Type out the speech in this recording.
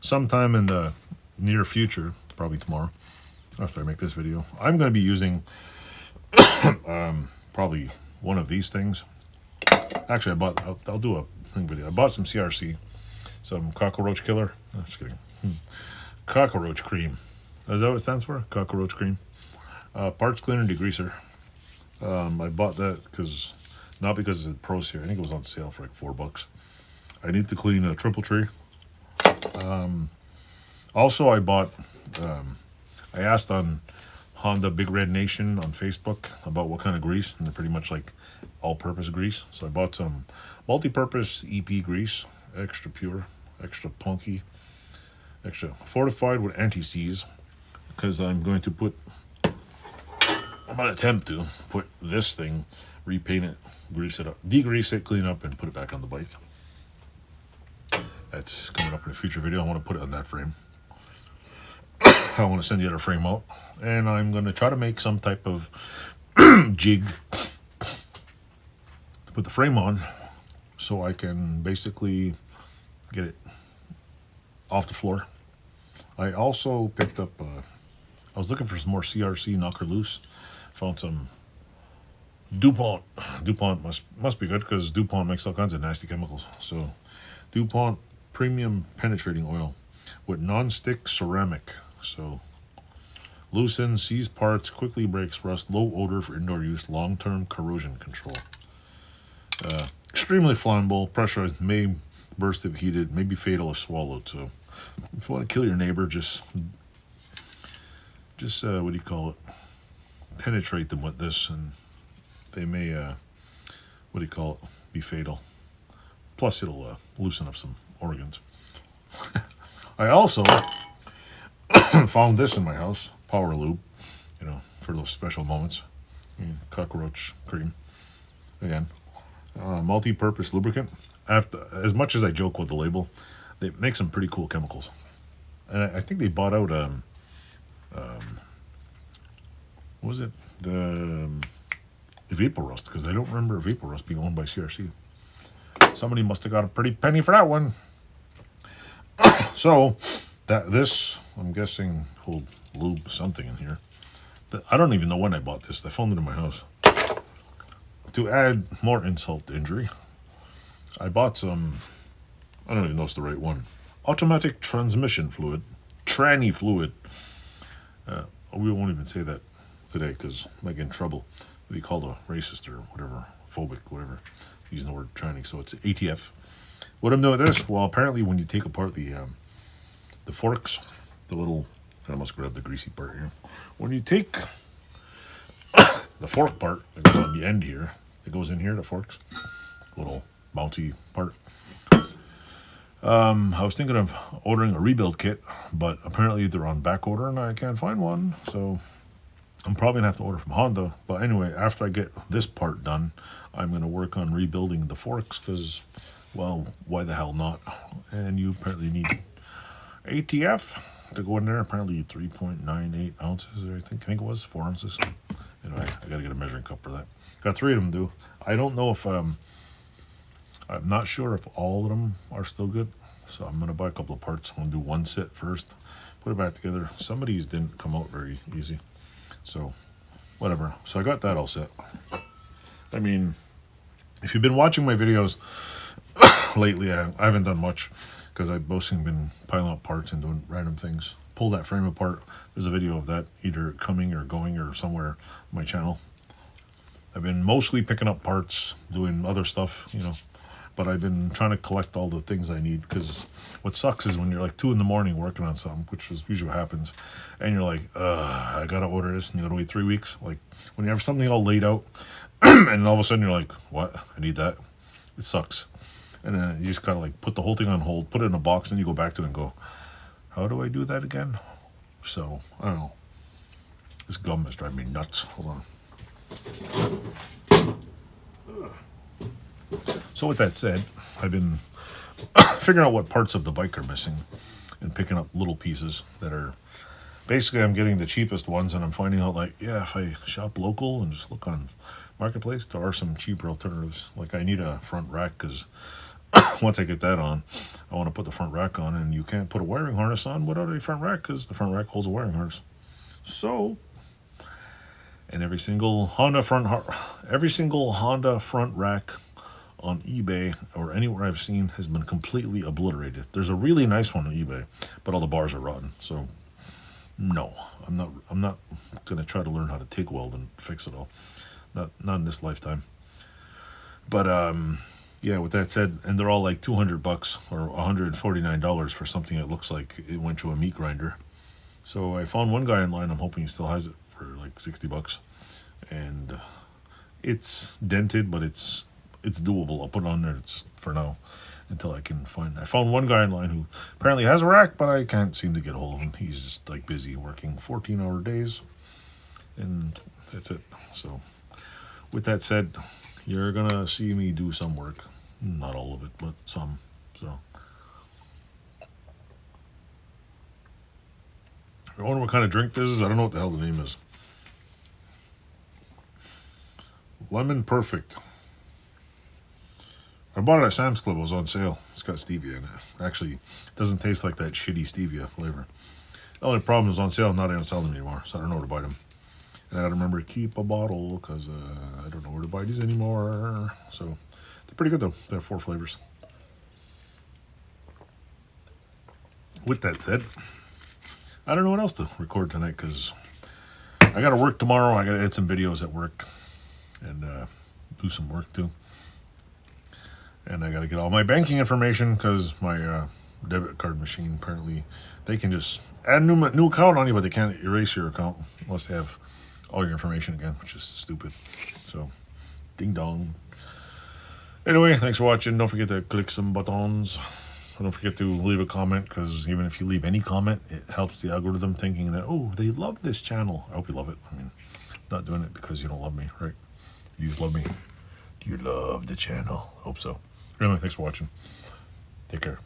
sometime in the near future, probably tomorrow, after I make this video, I'm going to be using probably one of these things. Actually, I'll do a thing video. I bought some CRC, some cockroach killer. Oh, just kidding. Cockroach cream. Is that what it stands for? Cockroach cream. Parts cleaner and degreaser. I bought that not because it's pros here. I think it was on sale for like $4. I need to clean a triple tree. Also, I bought. I asked on Honda Big Red Nation on Facebook about what kind of grease, and they're pretty much like all-purpose grease. So I bought some multi-purpose EP grease, extra pure, extra punky, extra fortified with anti-seize, because I'm going to attempt to put this thing, repaint it, grease it up, degrease it, clean up, and put it back on the bike. That's coming up in a future video. I want to put it on that frame. I want to send the other frame out, and I'm going to try to make some type of jig to put the frame on, so I can basically get it off the floor. I also picked up, I was looking for some more CRC knocker loose. Found some DuPont. DuPont must be good, because DuPont makes all kinds of nasty chemicals. So DuPont premium penetrating oil with non-stick ceramic. So loosens, sees parts, quickly breaks rust, low odor for indoor use, long-term corrosion control. Extremely flammable, pressurized, may burst if heated, may be fatal if swallowed. So if you want to kill your neighbor, just what do you call it? Penetrate them with this, and they may be fatal. Plus, it'll loosen up some organs. I also found this in my house, Power Lube, for those special moments. Cockroach cream, again, multi-purpose lubricant. As much as I joke with the label, they make some pretty cool chemicals, and I think they bought out what was it, the Vapor Rust, because I don't remember Vapor Rust being owned by CRC. Somebody must have got a pretty penny for that one. So this, I'm guessing, will lube something in here. I don't even know when I bought this. I found it in my house. To add more insult to injury, I bought some, I don't even know if it's the right one, automatic transmission fluid, tranny fluid. We won't even say that today, because I might get in trouble. Be called a racist or whatever, phobic, whatever, using the word tranny. So it's ATF. What I'm doing with this, well, apparently when you take apart the forks, the little, I must grab the greasy part here. When you take the fork part that goes on the end here, it goes in here, the forks, little bouncy part. I was thinking of ordering a rebuild kit, but apparently they're on back order and I can't find one, so I'm probably gonna have to order from Honda. But anyway, after I get this part done, I'm gonna work on rebuilding the forks, because, well, why the hell not? And you apparently need ATF to go in there. Apparently 3.98 ounces, I think it was 4 ounces. Anyway, I gotta get a measuring cup for that. Got 3 of them due. I don't know if I'm not sure if all of them are still good, so I'm gonna buy a couple of parts. I'm gonna do one set first, put it back together. Some of these didn't come out very easy, so whatever. So I got that all set. I mean, if you've been watching my videos lately, I haven't done much, because I've mostly been piling up parts and doing random things. Pull that frame apart. There's a video of that either coming or going or somewhere on my channel. I've been mostly picking up parts, doing other stuff, but I've been trying to collect all the things I need, because what sucks is when you're like 2 in the morning working on something, which is usually what happens, and you're like, I gotta order this, and you gotta wait 3 weeks. Like when you have something all laid out, and all of a sudden you're like, what? I need that. It sucks. And then you just gotta like put the whole thing on hold, put it in a box, and you go back to it and go, how do I do that again? So I don't know. This gum is driving me nuts. Hold on. So with that said, I've been figuring out what parts of the bike are missing and picking up little pieces that are, basically I'm getting the cheapest ones, and I'm finding out like, yeah, if I shop local and just look on Marketplace, there are some cheaper alternatives. Like I need a front rack, because Once I get that on, I want to put the front rack on, and you can't put a wiring harness on without a front rack because the front rack holds a wiring harness. So, and every single Honda front rack on eBay or anywhere I've seen has been completely obliterated. There's a really nice one on eBay, but all the bars are rotten. So no, I'm not gonna try to learn how to TIG weld and fix it all. Not in this lifetime. But yeah, with that said, and they're all like $200 or $149 for something that looks like it went to a meat grinder. So I found one guy online. I'm hoping he still has it for like $60, and it's dented, but it's doable. I'll put it on there. It's for now until I can find. I found one guy online who apparently has a rack, but I can't seem to get a hold of him. He's just like busy working 14-hour days, and that's it. So with that said, you're gonna see me do some work. Not all of it, but some. So I wonder what kind of drink this is. I don't know what the hell the name is. Lemon Perfect. I bought it at Sam's Club. It was on sale. It's got stevia in it. Actually, it doesn't taste like that shitty stevia flavor. The only problem is on sale. Now they don't sell them anymore, so I don't know where to buy them. And I gotta remember to keep a bottle because I don't know where to buy these anymore. So they're pretty good though. They have 4 flavors. With that said, I don't know what else to record tonight because I gotta work tomorrow. I gotta edit some videos at work and do some work too. And I gotta get all my banking information because my debit card machine, apparently they can just add a new account on you, but they can't erase your account unless they have all your information again, which is stupid. So, ding dong. Anyway, thanks for watching. Don't forget to click some buttons. Don't forget to leave a comment, because even if you leave any comment, it helps the algorithm thinking that, oh, they love this channel. I hope you love it. I mean, not doing it because you don't love me, right? You just love me. Do you love the channel? Hope so. Anyway, thanks for watching. Take care.